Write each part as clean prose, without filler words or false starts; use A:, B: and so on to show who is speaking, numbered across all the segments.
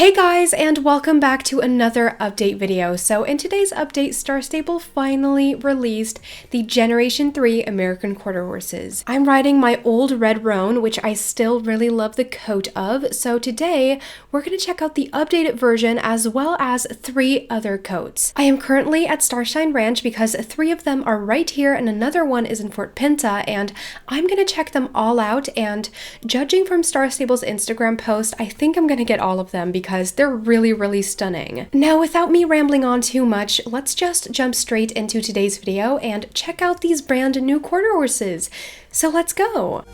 A: Hey guys, and welcome back to another update video. So in today's update, Star Stable finally released the Generation 3 American Quarter Horses. I'm riding my old red roan, which I still really love the coat of. So today, we're going to check out the updated version as well as 3 other coats. I am currently at Starshine Ranch because 3 of them are right here and another one is in Fort Pinta, and I'm going to check them all out, and judging from Star Stable's Instagram post, I think I'm going to get all of them because they're really stunning. Now, without me rambling on too much, let's just jump straight into today's video and check out these brand new quarter horses. So let's go!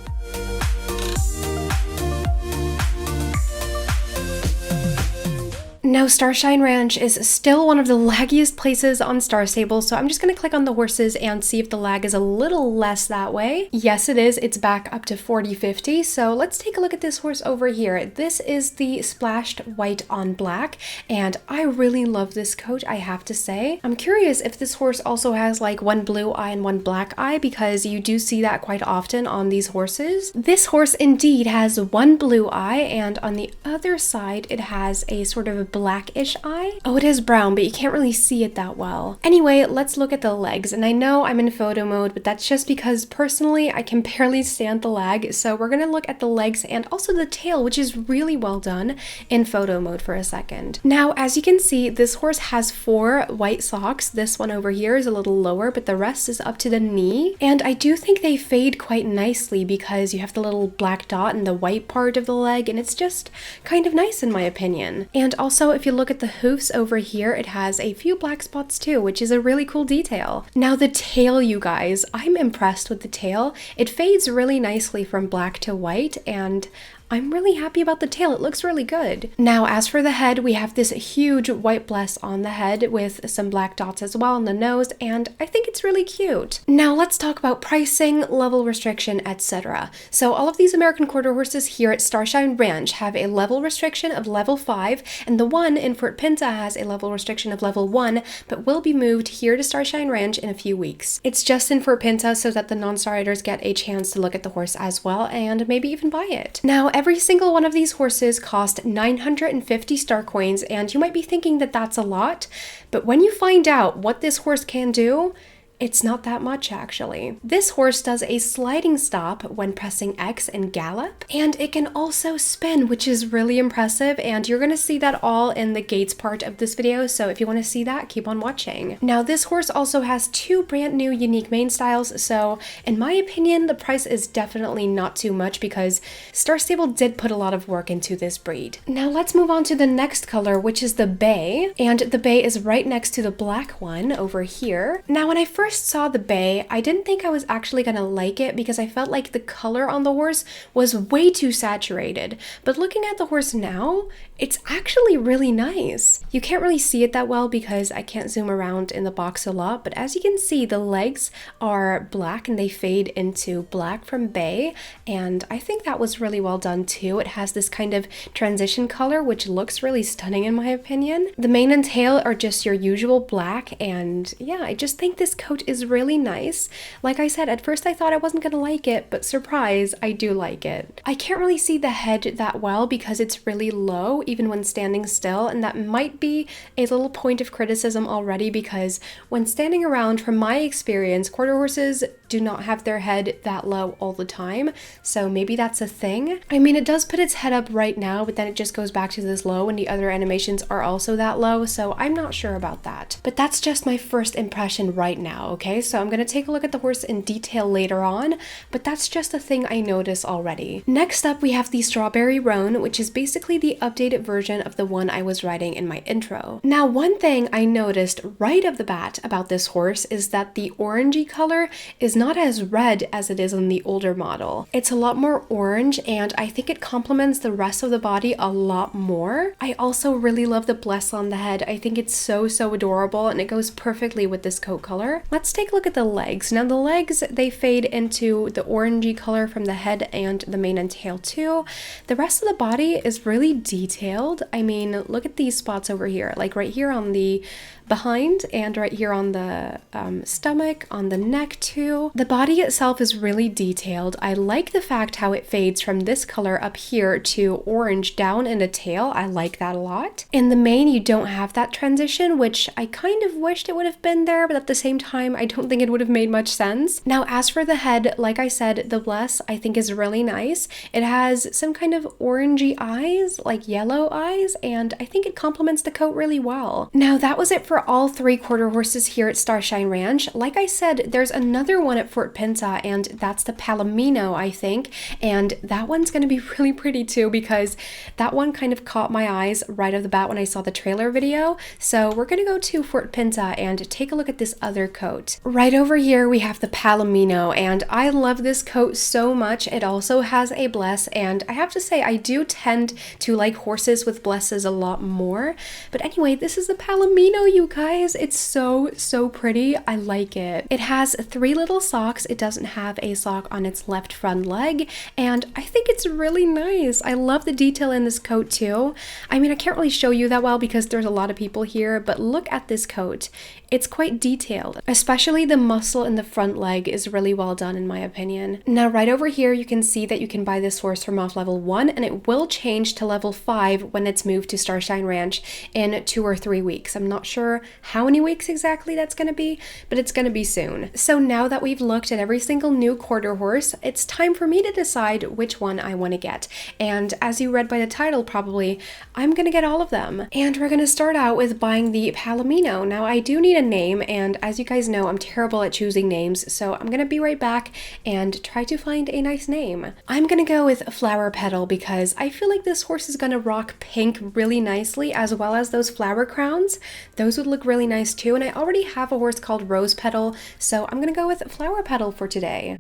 A: Now, Starshine Ranch is still one of the laggiest places on Star Stable, so I'm just going to click on the horses and see if the lag is a little less that way. Yes, it is. It's back up to 40-50, so let's take a look at this horse over here. This is the splashed white on black, and I really love this coat, I have to say. I'm curious if this horse also has like one blue eye and one black eye, because you do see that quite often on these horses. This horse indeed has one blue eye, and on the other side it has a sort of a blackish eye. Oh, it is brown, but you can't really see it that well. Anyway, let's look at the legs. And I know I'm in photo mode, but that's just because personally I can barely stand the lag. So we're gonna look at the legs and also the tail, which is really well done in photo mode for a second. Now, as you can see, this horse has 4 white socks. This one over here is a little lower, but the rest is up to the knee. And I do think they fade quite nicely because you have the little black dot in the white part of the leg, and it's just kind of nice in my opinion. And also, if you look at the hoofs over here, it has a few black spots too, which is a really cool detail. Now the tail, you guys, I'm impressed with the tail. It fades really nicely from black to white, and I'm really happy about the tail. It looks really good. Now, as for the head, we have this huge white bless on the head with some black dots as well on the nose, and I think it's really cute. Now, let's talk about pricing, level restriction, etc. So all of these American quarter horses here at Starshine Ranch have a level restriction of level 5, and the one in Fort Pinta has a level restriction of level 1, but will be moved here to Starshine Ranch in a few weeks. It's just in Fort Pinta so that the non-star riders get a chance to look at the horse as well, and maybe even buy it. Now, every single one of these horses cost 950 star coins, and you might be thinking that that's a lot, but when you find out what this horse can do, it's not that much actually. This horse does a sliding stop when pressing X and gallop, and it can also spin, which is really impressive, and you're gonna see that all in the gaits part of this video, so if you want to see that, keep on watching. Now, this horse also has 2 brand new unique mane styles, so in my opinion, the price is definitely not too much because Star Stable did put a lot of work into this breed. Now let's move on to the next color, which is the bay, and the bay is right next to the black one over here. Now, when I first saw the bay, I didn't think I was actually gonna like it because I felt like the color on the horse was way too saturated. But looking at the horse now, it's actually really nice. You can't really see it that well because I can't zoom around in the box a lot, but as you can see, the legs are black and they fade into black from bay, and I think that was really well done too. It has this kind of transition color which looks really stunning in my opinion. The mane and tail are just your usual black, and yeah, I just think this coat is really nice. Like I said, at first I thought I wasn't gonna like it, but surprise, I do like it. I can't really see the head that well because it's really low even when standing still, and that might be a little point of criticism already because when standing around, from my experience, quarter horses do not have their head that low all the time, so maybe that's a thing. I mean, it does put its head up right now, but then it just goes back to this low, and the other animations are also that low, so I'm not sure about that. But that's just my first impression right now, okay? So I'm gonna take a look at the horse in detail later on, but that's just a thing I notice already. Next up, we have the Strawberry Roan, which is basically the updated version of the one I was riding in my intro. Now, one thing I noticed right off the bat about this horse is that the orangey color is not as red as it is on the older model. It's a lot more orange, and I think it complements the rest of the body a lot more. I also really love the bless on the head. I think it's so adorable, and it goes perfectly with this coat color. Let's take a look at the legs. Now, the legs, they fade into the orangey color from the head and the mane and tail too. The rest of the body is really detailed. I mean, look at these spots over here, like right here on the behind and right here on the stomach, on the neck too. The body itself is really detailed. I like the fact how it fades from this color up here to orange down in the tail. I like that a lot. In the mane, you don't have that transition, which I kind of wished it would have been there, but at the same time, I don't think it would have made much sense. Now, as for the head, like I said, the bless I think is really nice. It has some kind of orangey eyes, like yellow eyes, and I think it complements the coat really well. Now, that was it for all 3 quarter horses here at Starshine Ranch. Like I said, there's another one at Fort Pinta, and that's the Palomino, I think, and that one's going to be really pretty too, because that one kind of caught my eyes right off the bat when I saw the trailer video. So we're going to go to Fort Pinta and take a look at this other coat. Right over here we have the Palomino, and I love this coat so much. It also has a bless, and I have to say I do tend to like horses with blesses a lot more. But anyway, this is the Palomino, you guys. It's so pretty. I like it. It has 3 little socks. It doesn't have a sock on its left front leg, and I think it's really nice. I love the detail in this coat too. I mean, I can't really show you that well because there's a lot of people here, but look at this coat. It's quite detailed, especially the muscle in the front leg is really well done in my opinion. Now right over here you can see that you can buy this horse from off level 1, and it will change to level 5 when it's moved to Starshine Ranch in 2 or 3 weeks. I'm not sure how many weeks exactly that's going to be, but it's going to be soon. So now that we've looked at every single new quarter horse, it's time for me to decide which one I want to get. And as you read by the title probably, I'm going to get all of them. And we're going to start out with buying the Palomino. Now I do need a name, and as you guys know, I'm terrible at choosing names, so I'm gonna be right back and try to find a nice name. I'm gonna go with Flower Petal because I feel like this horse is gonna rock pink really nicely, as well as those flower crowns. Those would look really nice too, and I already have a horse called Rose Petal, so I'm gonna go with Flower Petal for today.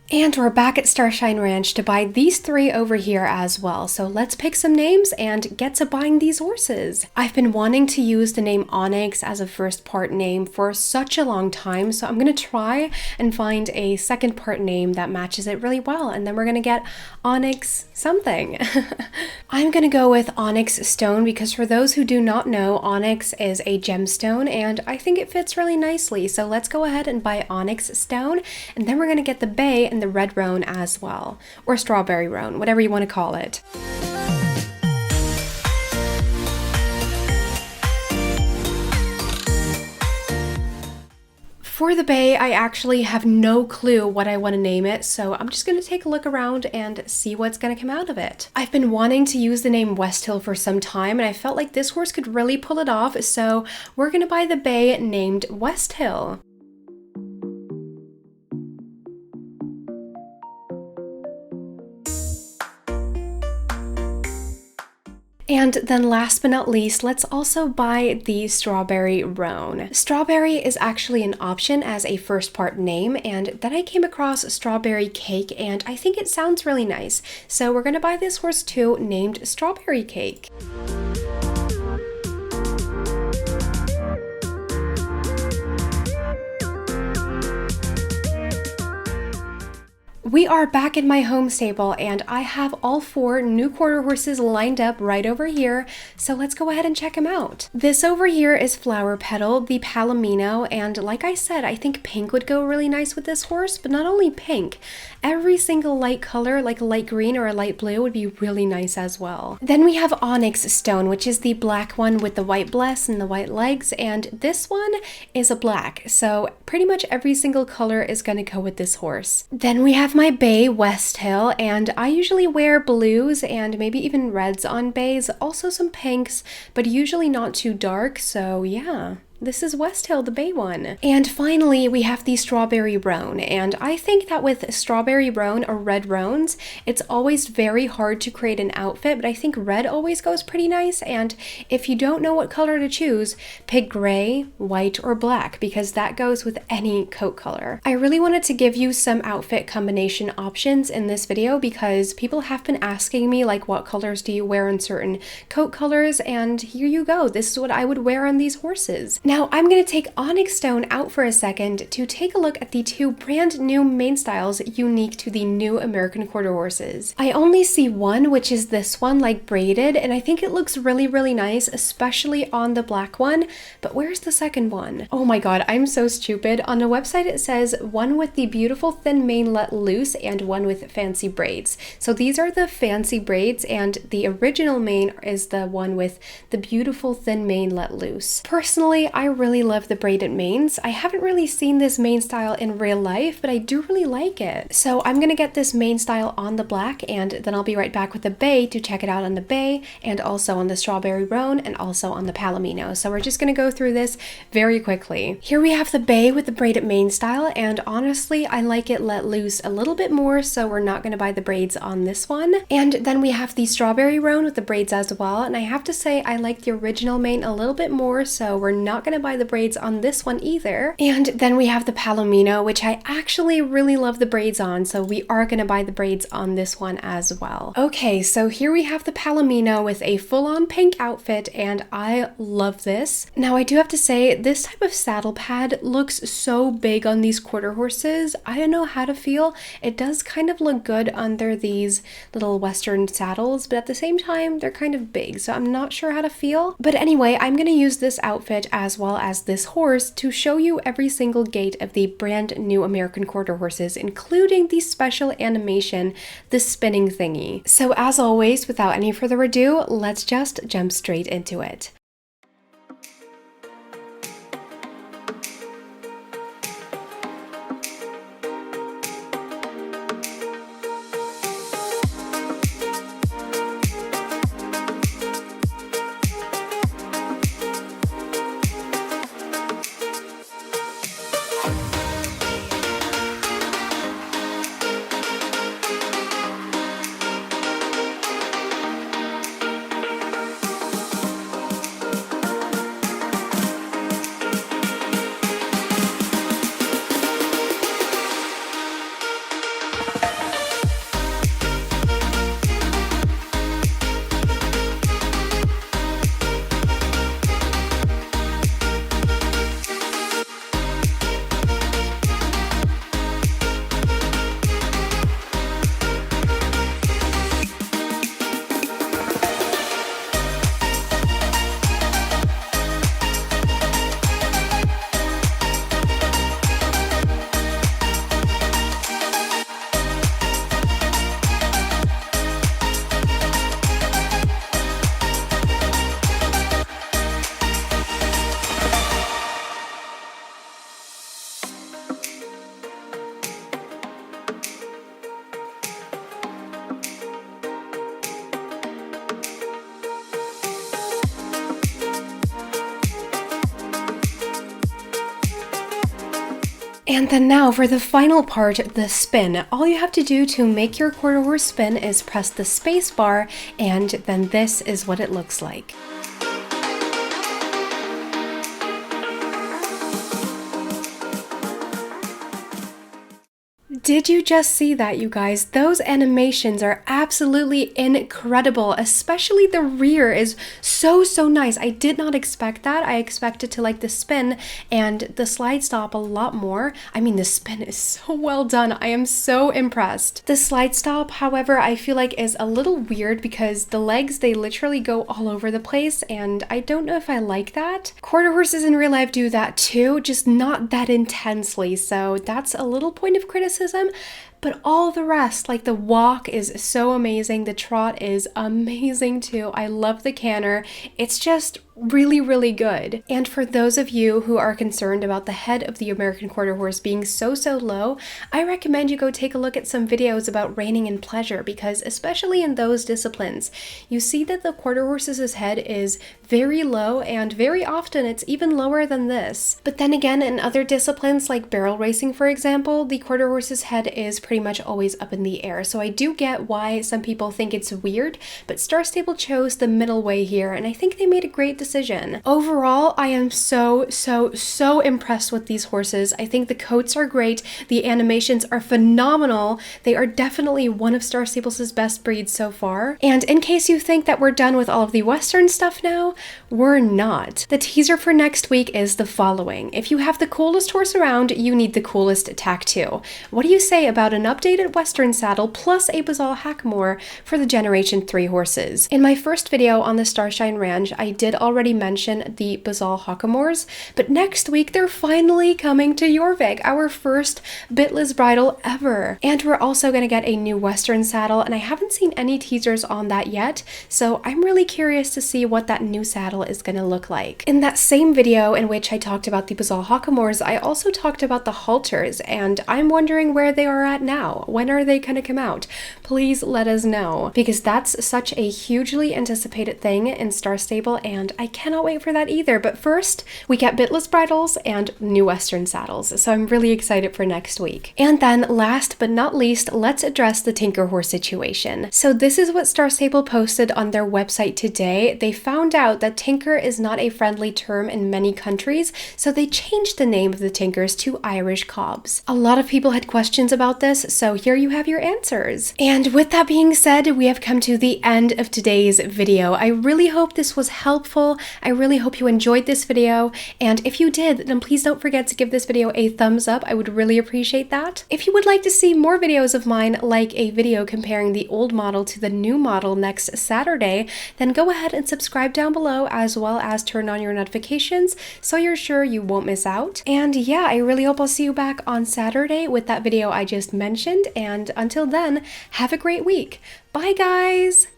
A: And we're back at Starshine Ranch to buy these 3 over here as well. So let's pick some names and get to buying these horses. I've been wanting to use the name Onyx as a first part name for such a long time, so I'm gonna try and find a second part name that matches it really well, and then we're gonna get Onyx something. I'm gonna go with Onyx Stone because for those who do not know, onyx is a gemstone, and I think it fits really nicely. So let's go ahead and buy Onyx Stone, and then we're gonna get the bay and the red roan as well, or strawberry roan, whatever you want to call it. For the bay, I actually have no clue what I want to name it, so I'm just going to take a look around and see what's going to come out of it. I've been wanting to use the name West Hill for some time, and I felt like this horse could really pull it off, so we're going to buy the bay named West Hill. And then last but not least, let's also buy the Strawberry Roan. Strawberry is actually an option as a first part name, and then I came across Strawberry Cake, and I think it sounds really nice. So we're gonna buy this horse too, named Strawberry Cake. We are back in my home stable, and I have all 4 new quarter horses lined up right over here, so let's go ahead and check them out. This over here is Flower Petal, the Palomino, and like I said, I think pink would go really nice with this horse, but not only pink, every single light color, like a light green or a light blue, would be really nice as well. Then we have Onyx Stone, which is the black one with the white bless and the white legs, and this one is a black, so pretty much every single color is going to go with this horse. Then we have my bay West Hill, and I usually wear blues and maybe even reds on bays, also some pinks, but usually not too dark, so yeah. This is West Hill, the bay one. And finally, we have the Strawberry Roan. And I think that with Strawberry Roan or red roans, it's always very hard to create an outfit, but I think red always goes pretty nice. And if you don't know what color to choose, pick gray, white, or black, because that goes with any coat color. I really wanted to give you some outfit combination options in this video because people have been asking me, like, what colors do you wear in certain coat colors? And here you go. This is what I would wear on these horses. Now I'm going to take onyx stone out for a second to take a look at the two brand new mane styles unique to the new American quarter horses. I only see one, which is this one, like braided, and I think it looks really nice, especially on the black one. But where's the second one? Oh my god, I'm so stupid. On the website it says one with the beautiful thin mane let loose and one with fancy braids. So these are the fancy braids, and the original mane is the one with the beautiful thin mane let loose. Personally, I really love the braided manes. I haven't really seen this mane style in real life, but I do really like it. So I'm gonna get this mane style on the black, and then I'll be right back with the bay to check it out on the bay, and also on the strawberry roan, and also on the palomino. So we're just gonna go through this very quickly. Here we have the bay with the braided mane style, and honestly, I like it let loose a little bit more, so we're not gonna buy the braids on this one. And then we have the strawberry roan with the braids as well, and I have to say I like the original mane a little bit more, so we're not gonna buy the braids on this one either. And then we have the palomino, which I actually really love the braids on, so we are gonna buy the braids on this one as well. Okay, so here we have the palomino with a full-on pink outfit, and I love this. Now I do have to say, this type of saddle pad looks so big on these quarter horses. I don't know how to feel. It does kind of look good under these little western saddles, but at the same time they're kind of big, so I'm not sure how to feel. But anyway, I'm gonna use this outfit as well as this horse to show you every single gait of the brand new American quarter horses, including the special animation, the spinning thingy. So as always, without any further ado, let's just jump straight into it. And then now for the final part, the spin. All you have to do to make your quarter horse spin is press the space bar, and then this is what it looks like. Did you just see that, you guys? Those animations are absolutely incredible, especially the rear is so nice. I did not expect that. I expected to like the spin and the slide stop a lot more. I mean, the spin is so well done. I am so impressed. The slide stop, however, I feel like is a little weird because the legs, they literally go all over the place, and I don't know if I like that. Quarter horses in real life do that too, just not that intensely, so that's a little point of criticism. But all the rest, like the walk is so amazing, the trot is amazing too. I love the canter. It's just really good. And for those of you who are concerned about the head of the American quarter horse being so low, I recommend you go take a look at some videos about reining in pleasure, because especially in those disciplines, you see that the quarter horse's head is very low, and very often it's even lower than this. But then again, in other disciplines like barrel racing, for example, the quarter horse's head is pretty much always up in the air. So I do get why some people think it's weird, but Star Stable chose the middle way here, and I think they made a great decision. Overall, I am so impressed with these horses. I think the coats are great. The animations are phenomenal. They are definitely one of Star Stable's best breeds so far. And in case you think that we're done with all of the Western stuff now, we're not. The teaser for next week is the following. If you have the coolest horse around, you need the coolest tack too. What do you say about an updated Western saddle plus a Bazal Hackamore for the Generation 3 horses? In my first video on the Starshine Ranch, I did already mention the Bazal Hackamores, but next week they're finally coming to Jorvik, our first bitless bridle ever. And we're also going to get a new Western saddle, and I haven't seen any teasers on that yet, so I'm really curious to see what that new saddle is going to look like. In that same video in which I talked about the Bazal Hackamores, I also talked about the halters, and I'm wondering where they are at now. When are they going to come out? Please let us know, because that's such a hugely anticipated thing in Star Stable, and I cannot wait for that either. But first, we get bitless bridles and new Western saddles, so I'm really excited for next week. And then last but not least, let's address the Tinker horse situation. So this is what Star Stable posted on their website today. They found out that Tinker is not a friendly term in many countries, so they changed the name of the Tinkers to Irish Cobs. A lot of people had questions about this, so here you have your answers. And with that being said, we have come to the end of today's video. I really hope this was helpful. I really hope you enjoyed this video, and if you did, then please don't forget to give this video a thumbs up. I would really appreciate that. If you would like to see more videos of mine, like a video comparing the old model to the new model next Saturday, then go ahead and subscribe down below, as well as turn on your notifications so you're sure you won't miss out. And yeah, I really hope I'll see you back on Saturday with that video I just mentioned, and until then, have a great week. Bye guys!